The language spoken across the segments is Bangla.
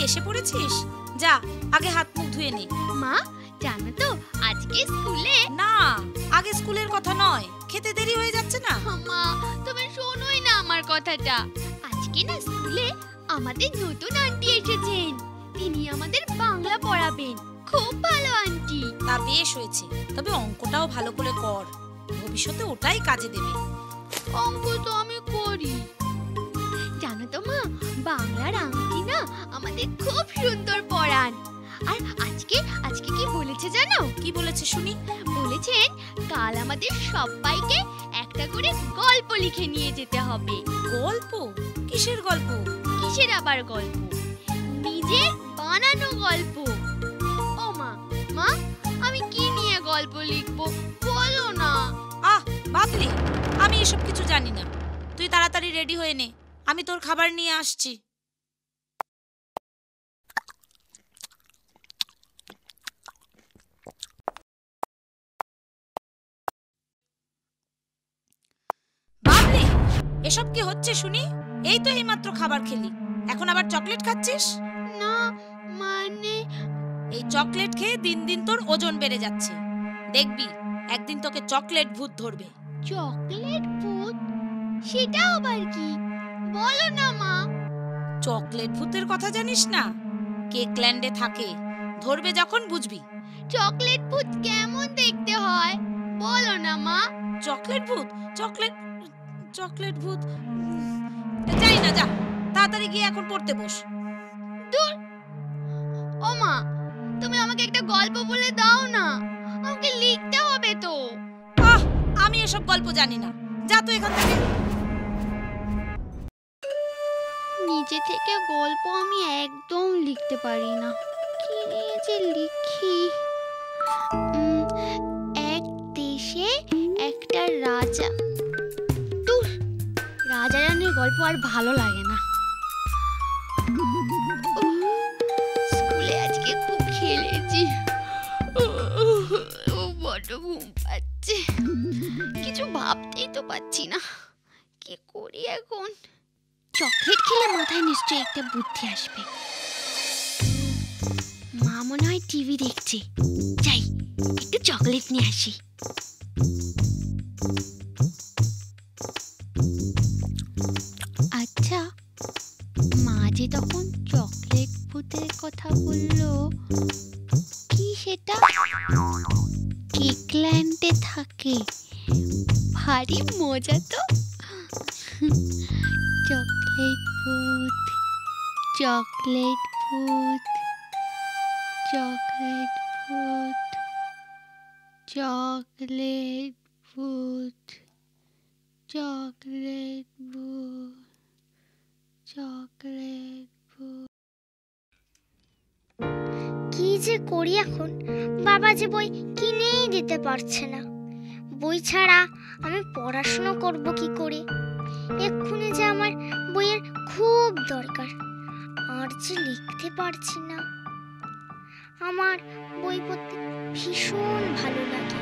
এসে পড়েছিস? যা আগে হাত মুখ ধুয়ে নে। মা জানো তো আজকে স্কুলে না, আগে স্কুলের কথা নয়, খেতে দেরি হয়ে যাচ্ছে না। মা তুমি শোনোই না আমার কথাটা। আজকে না স্কুলে আমাদের নতুন আন্টি এসেছেন, তিনি আমাদের বাংলা পড়াবেন। খুব ভালো আন্টি। তা বেশ হয়েছে, তবে অঙ্কটাও ভালো করে কর, ভবিষ্যতে ওটাই কাজে দেবে। অঙ্ক তো আমি করি। জানো তো মা, বাংলার আন্টি না আমাদের খুব সুন্দর পড়ান। আর আজকে কি বলেছে জানো? কি বলেছে শুনি? বলেছেন কাল আমাদের সবাইকে একটা করে গল্প লিখে নিয়ে যেতে হবে। গল্প? কিসের গল্প? কিসের আবার গল্প? নিজের বানানো গল্প। ও মা, মা আমি কি নিয়ে গল্প লিখবো বলো না। বাবলি, আমি এসব কিছু জানি না। তুই তাড়াতাড়ি রেডি হয়ে নে, আমি তোর খাবার নিয়ে আসছি। বাবলি, এসব কি হচ্ছে শুনি? এই তো এইমাত্র খাবার খেলি, এখন আবার চকলেট খাচ্ছিস? না মানে এই চকলেট খেয়ে দিন দিন তোর ওজন বেড়ে যাচ্ছে। দেখবি একদিন তোকে চকলেট ভূত ধরবে। চকলেট ভূত? সেটা আবার কি বলো না মা। চকলেট ভূতের কথা জানিস না? কেকল্যান্ডে থাকে, ধরবে যখন বুঝবি। চকলেট ভূত কেমন দেখতে হয় বলো না মা। চকলেট ভূত? চকলেট ভূত যাই না, যা তাড়াতাড়ি গিয়ে এখন পড়তে বস। দূর। ও মা, তুমি আমাকে একটা গল্প বলে দাও না, আমাকে লিখতে হবে তো। আমি এসব গল্প জানি না, যা তুই এখান থেকে। নিজে থেকে গল্প আমি একদম লিখতে পারি না, কি নিয়ে যে লিখি। এক দেশে একটা রাজা। দূর, রাজা রানীর গল্প আর ভালো লাগে না। স্কুলে আজকে খুব খেলেছি, বড্ড ঘুম পাচ্ছে, কিছু ভাবতেই তো পাচ্ছি না, কি করি এখন। চকলেট খেলে মাথায় নিশ্চয়ই একটা বুদ্ধি আসবে। মা মনে হয় টিভি দেখছে, যাই একটু চকলেট নিয়ে আসি। আচ্ছা, মা যে তখন চকলেট ভূতের কথা বললো, কি সেটা? কেকল্যান্ডে থাকে, ভারী মজা তো। চকলেট ভূত, চকলেট ভূত, চকলেট ভূত, চকলেট ভূত, চকলেট ভূত, চকলেট ভূত। কি যে করি এখন, বাবা যে বই কিনেই দিতে পারছে না। বই ছাড়া আমি পড়াশোনা করব কি করে? এক্ষুনি যে আমার বইয়ের খুব দরকার, আর যে লিখতে পারছি না। আমার বই পড়তে ভীষণ ভালো লাগে।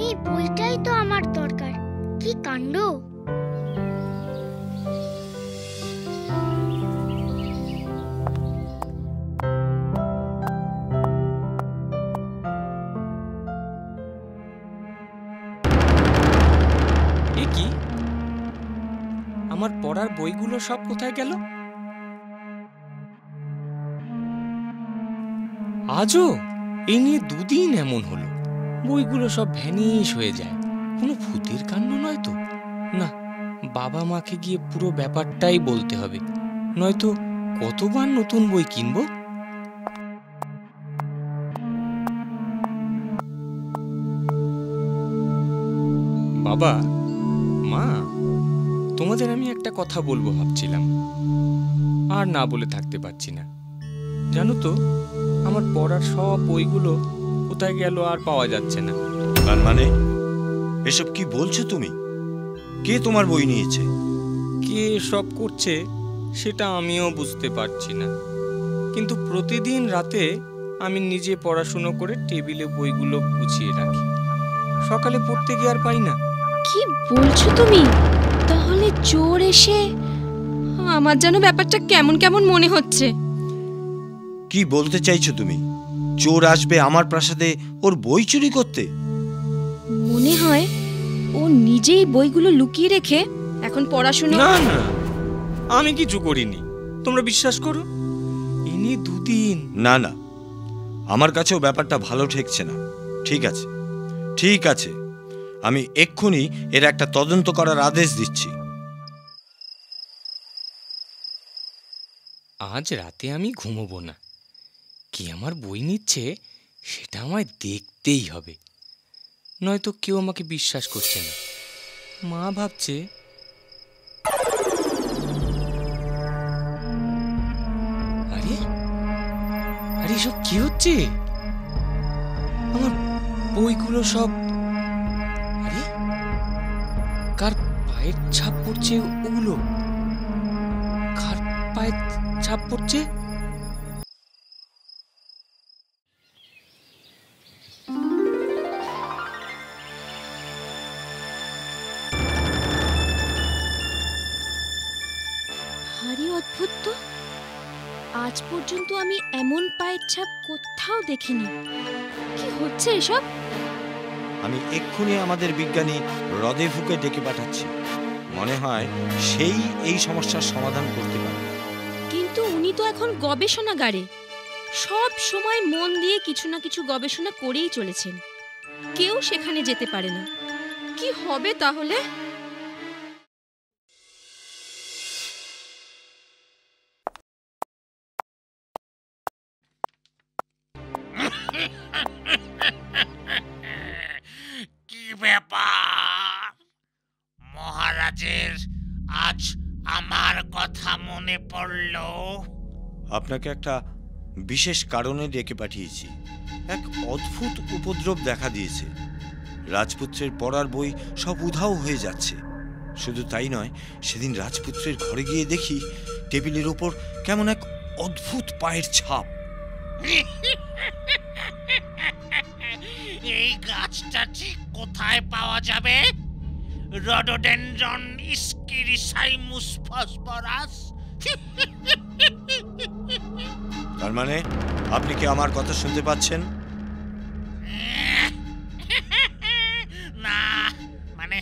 এই বইটাই তো আমার দরকার। কি কাণ্ড! আমার পড়ার বইগুলো সব কোথায় গেল? আজও এই নিয়ে দুদিন এমন হলো, বইগুলো সব ভ্যানিশ হয়ে যায়। কোনো ভূতের কাণ্ড নয় তো? না, বাবা মাকে গিয়ে পুরো ব্যাপারটাই বলতে হবে, নয়তো কতবার নতুন বই কিনবো। বাবা, মা, তোমাদের আমি একটা কথা বলবো ভাবছিলাম, আর না বলে থাকতে পারছি না। জানো তো, আমার পড়ার সব বইগুলো কোথায় গেল আর পাওয়া যাচ্ছে না। তার মানে এসব কি বলছো তুমি? কে তোমার বই নিয়েছে? কে সব করছে সেটা আমিও বুঝতে পারছি না, কিন্তু প্রতিদিন রাতে আমি নিজে পড়াশুনো করে টেবিলে বইগুলো গুছিয়ে রাখি। সকালে পড়তে গিয়ে আর পাই না। কি বলছো তুমি? তাহলে চোর এসে, আমার যেন ব্যাপারটা কেমন কেমন মনে হচ্ছে। কি বলতে চাইছো তুমি? চোর আসবে আমার প্রাসাদে ওর বই চুরি করতে? মনে হয় ও নিজেই বইগুলো লুকিয়ে রেখে এখন পড়াশোনা। না না, আমি কিছু করিনি, তোমরা বিশ্বাস করো। ইনি 2 দিন। না না, আমার কাছেও ব্যাপারটা ভালো ঠেকছে না। ঠিক আছে, ঠিক আছে, আমি এক্ষুনি এর একটা তদন্ত করার আদেশ দিচ্ছি। আজ রাতে আমি ঘুমোবো না। কি আমার বই নিচ্ছে সেটা আমায় দেখতেই হবে, নয়তো কেউ আমাকে বিশ্বাস করছে না। মা ভাবছে আরে আরে সব কি হচ্ছে? আমার বইগুলো সব, আরে কার পায়ের ছাপ পড়ছে? ওগুলো কার পায়ের ছাপ পড়ছে? ভারী অদ্ভুত তো, আজ পর্যন্ত আমি এমন পায়ের ছাপ কোথাও দেখিনি। কি হচ্ছে এসব? আমি এক্ষুনি আমাদের বিজ্ঞানী রদেফুকে ডেকে পাঠাচ্ছি। মনে হয় সেই এই সমস্যার সমাধান করতে পারে। কিন্তু উনি তো এখন গবেষণাগারে, সব সময় মন দিয়ে কিছু না কিছু গবেষণা করেই চলেছেন। কেউ সেখানে যেতে পারে না। কি হবে তাহলে? কি ব্যাপার মহারাজের, আজ আমার কথা মনে পড়ল? আপনাকে একটা বিশেষ কারণে ডেকে পাঠিয়েছি। এক অদ্ভুত উপদ্রব দেখা দিয়েছে। রাজপুত্রের পড়ার বই সব উধাও হয়ে যাচ্ছে। শুধু তাই নয়, সেদিন রাজপুত্রের ঘরে গিয়ে দেখি টেবিলের ওপর কেমন এক অদ্ভুত পায়ের ছাপ। এই গাছটা ঠিক কোথায় পাওয়া যাবে? রডোডেনড্রন স্কিরিসাইমুস ফসফরাস। তার মানে আপনি কি আমার কথা শুনতে পাচ্ছেন? না মানে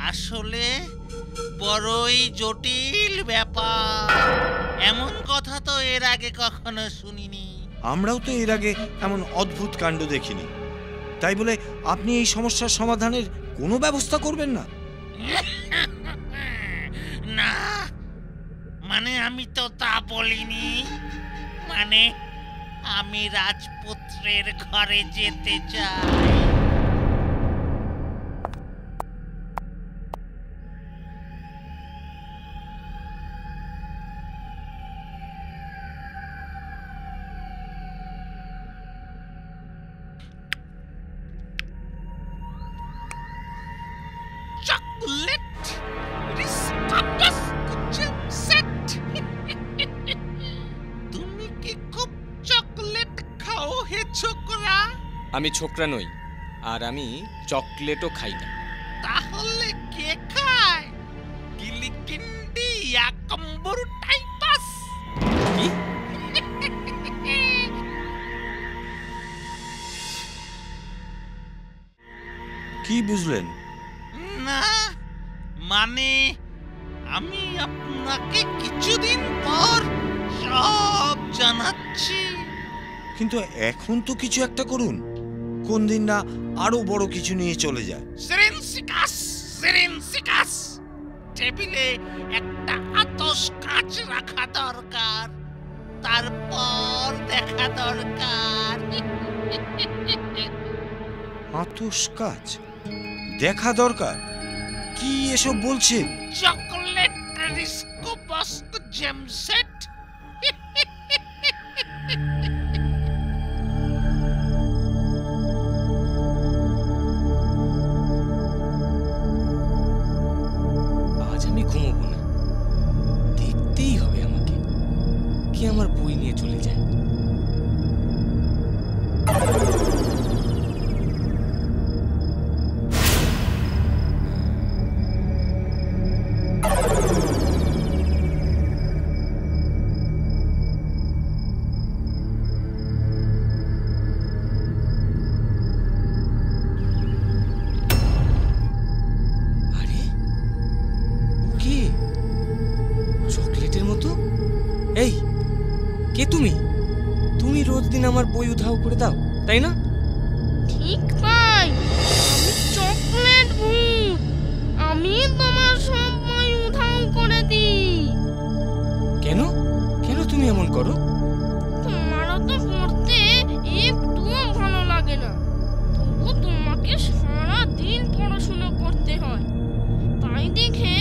আসলে বড়ই জটিল ব্যাপার। এমন কথা তো এর আগে কখনো শুনিনি। আমরাও তো এর আগে এমন অদ্ভুত কাণ্ড দেখিনি। তাই বলে আপনি এই সমস্যার সমাধানের কোনো ব্যবস্থা করবেন না? না মানে আমি তো তা বলিনি। মানে আমি রাজপুত্রের ঘরে যেতে চাই। চকলেট রিস্কাটাস জেমসেট। তুমি কি খুব চকলেট খাও হে ছোকরা? আমি ছোকরা নই, আর আমি চকলেটও খাই না। তাহলে কে খায়? গিলিকিন্ডি ইয়াকম্বর টাইপাস? কি? কি বুঝলেন? না মানে আমি আপনাকে কিছুদিন পর সব জানাচ্ছি। কিন্তু এখন তো কিছু একটা করুন। কোন দিন না আরো বড় কিছু নিয়ে চলে যায়। সিরিনসিকাস, সিরিনসিকাস। টেবিলে একটা আতস কাচ রাখা দরকার, তারপর দেখা দরকার। আতস কাচ দেখা দরকার? কি এসব বলছেন? চকলেট রিস্কো বস্ক জেমসেট। আজ আমি ঘুমোবো না, দেখতেই হবে আমাকে। কি আমার বই নিয়ে চলে যায়। প্রতিদিন আমার বই উধাও করে দাও, তাই না? ঠিক তাই, আমি চকলেট ভূত। আমি তোমার সব বই উধাও করে দিই। কেন কেন তুমি এমন করো? তোমারও তো পড়তে একটুও ভালো লাগে না, তবু তোমাকে সারা দিন পড়াশোনা করতে হয়। তাই দেখে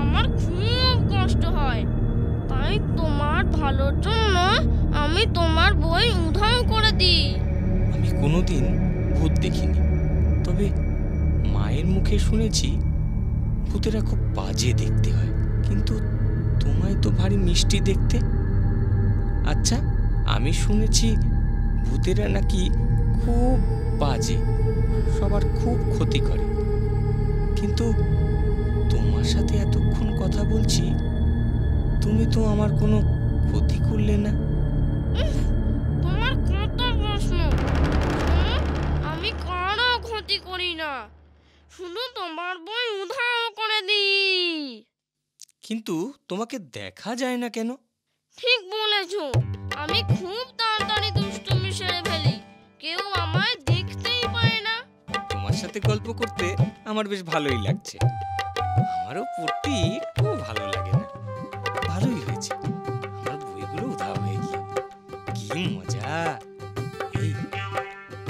আমার খুব কষ্ট হয়। তাই তোমার ভালোর জন্য আমি তোমার বই উধাও করে দিই। আমি কোনোদিন ভূত দেখিনি, তবে মায়ের মুখে শুনেছি ভূতেরা খুব বাজে দেখতে হয়, কিন্তু তোমায় তো ভারী মিষ্টি দেখতে। আচ্ছা, আমি শুনেছি ভূতেরা নাকি খুব বাজে, সবার খুব ক্ষতি করে, কিন্তু তোমার সাথে এতক্ষণ কথা বলছি, তুমি তো আমার কোনো ক্ষতি করলে না। তোমার কত প্রশ্ন! শোনো, আমি কারো ক্ষতি করি না, শুধু তোমার বই উধাও করে দিই। কিন্তু তোমাকে দেখা যায় না কেন? ঠিক বলেছো, আমি খুব তাড়াতাড়ি দুষ্টুমি সেরে ফেলি, কেউ আমায় দেখতেই পায় না। তোমার সাথে গল্প করতে আমার বেশ ভালোই লাগছে। আমারও পড়তে একটু ভালো লাগে না। ভালোই হয়েছে, আমার বইগুলো উধাও হয়ে গিয়ে। কি মজা! এই,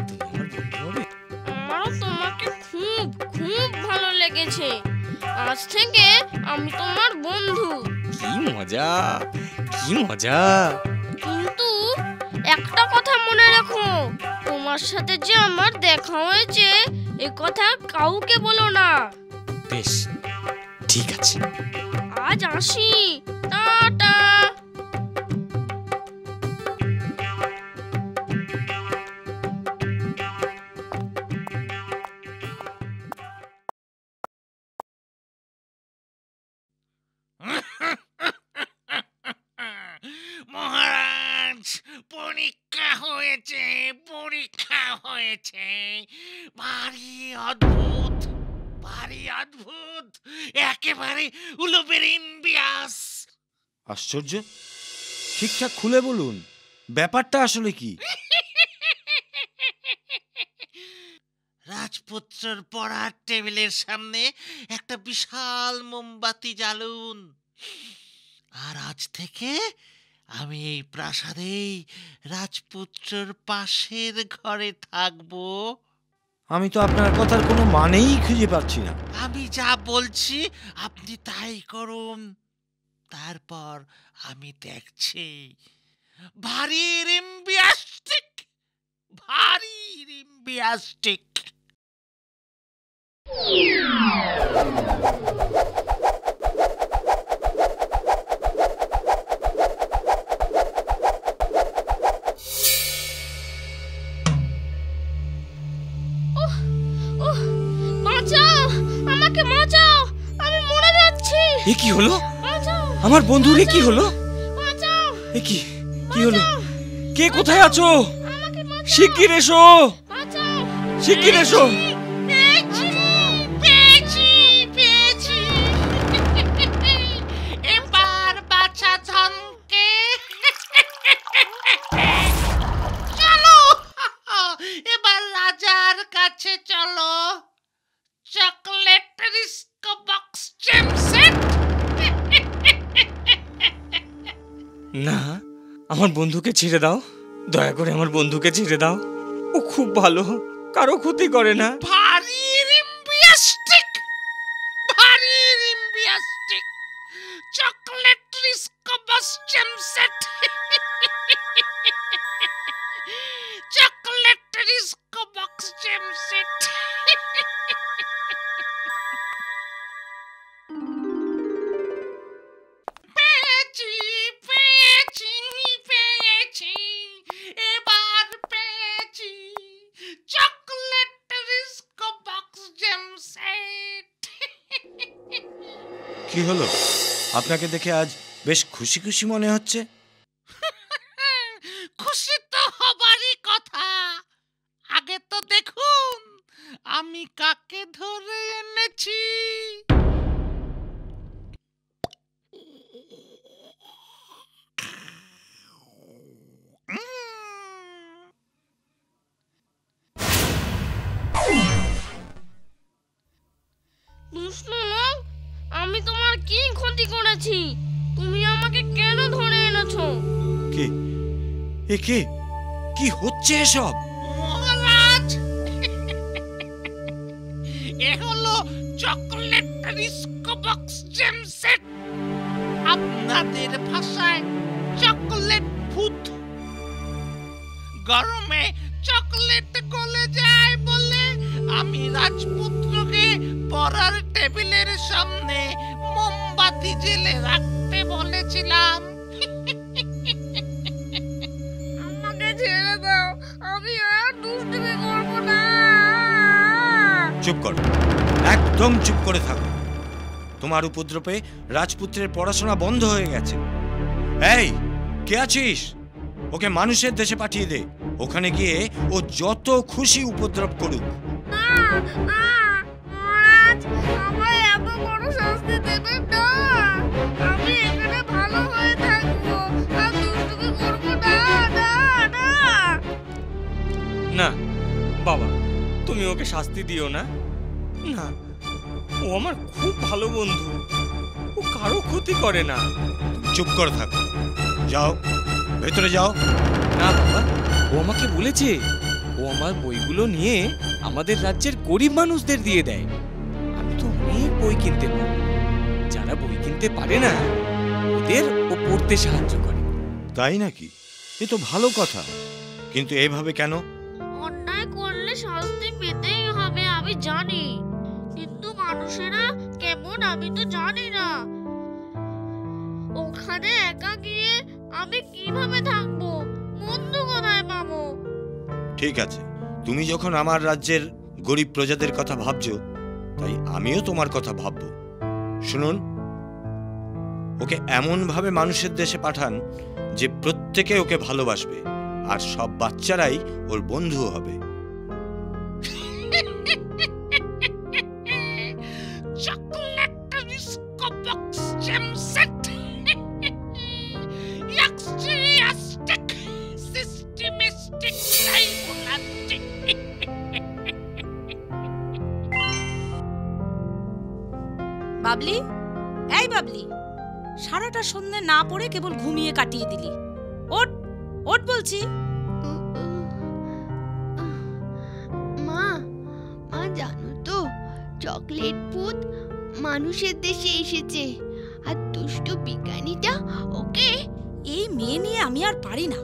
তুমি আমার বন্ধু হবে? আমারও তোমাকে খুব খুব ভালো লেগেছে। আজ থেকে আমি তোমার বন্ধু। কি মজা, কি মজা! কিন্তু একটা কথা মনে রেখো, তোমার সাথে যে আমার দেখা হয়েছে এ কথা কাউকে বলো না। বেশ, ঠিক আছে। আজ আসি, টাটা। মহারাজ, পরীক্ষা হয়েছে, পরীক্ষা হয়েছে। ভারী অদ্ভুত, ভারী অদ্ভুত, একেবারে উলুবেরিন বিয়াস। আশ্চর্য! ঠিকঠাক খুলে বলুন, ব্যাপারটা আসলে কি? রাজপুত্রর পড়ার টেবিলের সামনে একটা বিশাল মোমবাতি জ্বালুন, আর আজ থেকে আমি এই প্রাসাদেই রাজপুত্রর পাশের ঘরে থাকবো। আমি তো আপনার কথার কোনো মানেই খুঁজে পাচ্ছি না। আমি যা বলছি আপনি তাই করুন, তারপর আমি দেখছি। ভারী রিম্বিয়াস্টিক, ভারী রিম্বিয়াস্টিক। ওহ, বাঁচাও, আমাকে বাঁচাও, আমি মরে যাচ্ছি। এ কি হলো? বাঁচাও, আমার বন্ধুরে কি হলো? বাঁচাও, এ কি কি হলো? কে কোথায় আছো? আমাকে বাঁচাও, শিগগির এসো, বাঁচাও। শিগগির এসো। পেয়েছি, পেয়েছি, পেয়েছি। এবার বাছা ধনকে চলো, এবার রাজার কাছে চলো। চকলেট রিস্কো বক্স জেম সেট। না, আমার বন্ধুকে ছেড়ে দাও, দয়া করে আমার বন্ধুকে ছেড়ে দাও। ও খুব ভালো, কারো ক্ষতি করে না। ভারী রিম্বিয়াস্টিক, ভারী রিম্বিয়াস্টিক। চকলেট রিস্কো বক্স জেম সেট। চকলেট রিস্কো বক্স জেম সেট। পেয়েছি, পেয়েছি, পেয়েছি, এবার পেয়েছি। চকলেট রিস্কো বক্স জেম সেট। কি হলো? আপনাকে দেখে আজ বেশ খুশি খুশি মনে হচ্ছে। খুশি তো হবারই কথা। আগে তো দেখুন আমি কাকে ধরে এনেছি। আমি তোমার কি ক্ষতি করেছি? তুমি আমাকে কেন ধরে এনেছো? কে এ কে? কি হচ্ছে এসব? মহারাজ, এ হলো চকলেট ডিস্কো বক্স জেম সেট, আপনাদের ভাষায় চকলেট ভূত। গরমে চকলেট গলে যায় বলে আমি রাজপুত্রকে পড়ার টেবিলের সামনে মোমবাতি জেলে রাখতে বলেছিলাম। আমাকে ছেড়ে দাও, আমি আর দুষ্টুমি করব না। চুপ কর, একদম চুপ করে থাকো। তোমার উপদ্রবে রাজপুত্রের পড়াশোনা বন্ধ হয়ে গেছে। এই, কে আছিস? ওকে মানুষের দেশে পাঠিয়ে দে। ওখানে গিয়ে ও যত খুশি উপদ্রব করুক। না না মহারাজ, আমায় এত বড় শাস্তি দেবেন না। আমি এখানে ভালো হয়ে থাকবো, আর দুষ্টুমি করব না। না না না বাবা, তুমি ওকে শাস্তি দিও না। না, ও আমার খুব ভালো বন্ধু, ও কারো ক্ষতি করে না। চুপ করে থাকো, যাও ভেতরে যাও। না বাবা, ও আমাকে বলেছে ও আমার বইগুলো নিয়ে আমাদের রাজ্যের গরিব মানুষদের দিয়ে দেয়। আমি তো অনেক বই কিনতে পারি, যারা বই কিনতে পারে না ওদের ও পড়তে সাহায্য করে। তাই নাকি? এ তো ভালো কথা, কিন্তু এভাবে কেন? অন্যায় করলে শাস্তি পেতেই হবে আমি জানি, কিন্তু মানুষেরা কেমন আমি তো জানি না। ওখানে একা গিয়ে আমি কিভাবে থাকবো? বন্ধু কোথায় পাবো? ঠিক আছে, তুমি যখন আমার রাজ্যের গরিব প্রজাদের কথা ভাবছো, তাই আমিও তোমার কথা ভাববো। শুনুন, ওকে এমন ভাবে মানুষের দেশে পাঠান যে প্রত্যেকে ওকে ভালোবাসবে, আর সব বাচ্চারাই ওর বন্ধু হবে। চকলেট ডিস্কো বক্স জেম সেট, এক্সট্রিয়াস্টিক সিস্টেমিস্টিক লাইফোনাস্টিক। বাবলি, এই বাবলি, সারাটা সন্ধ্যে না পড়ে কেবল ঘুমিয়ে কাটিয়ে দিলি। ওঠ ওঠ বলছি। মা, মা জানো তো চকলেট ভূত মানুষের দেশে এসেছে, আর দুষ্টু বিজ্ঞানীটা ওকে। এই মেয়ে নিয়ে আমি আর পারি না,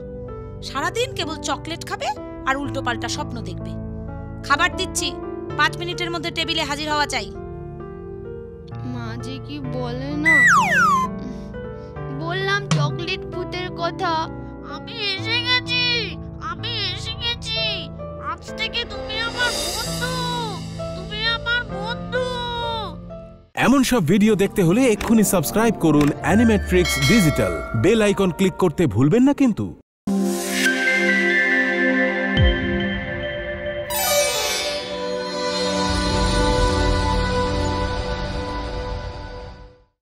সারাদিন কেবল চকলেট খাবে আর উল্টো পাল্টা স্বপ্ন দেখবে। খাবার দিচ্ছি, 5 মিনিটের মধ্যে টেবিলে হাজির হওয়া চাই। মা যে কি বলে না, বললাম চকলেট ভূতের কথা। আমি এসে গেছি, আমি এসে গেছি। আজ থেকে তুমি আমার বন্ধু, তুমি আমার বন্ধু। এমন সব ভিডিও দেখতে হলে এক্ষুনি সাবস্ক্রাইব করুন Animetrix digital. Bell icon click করতে ভুলবেন না কিন্তু।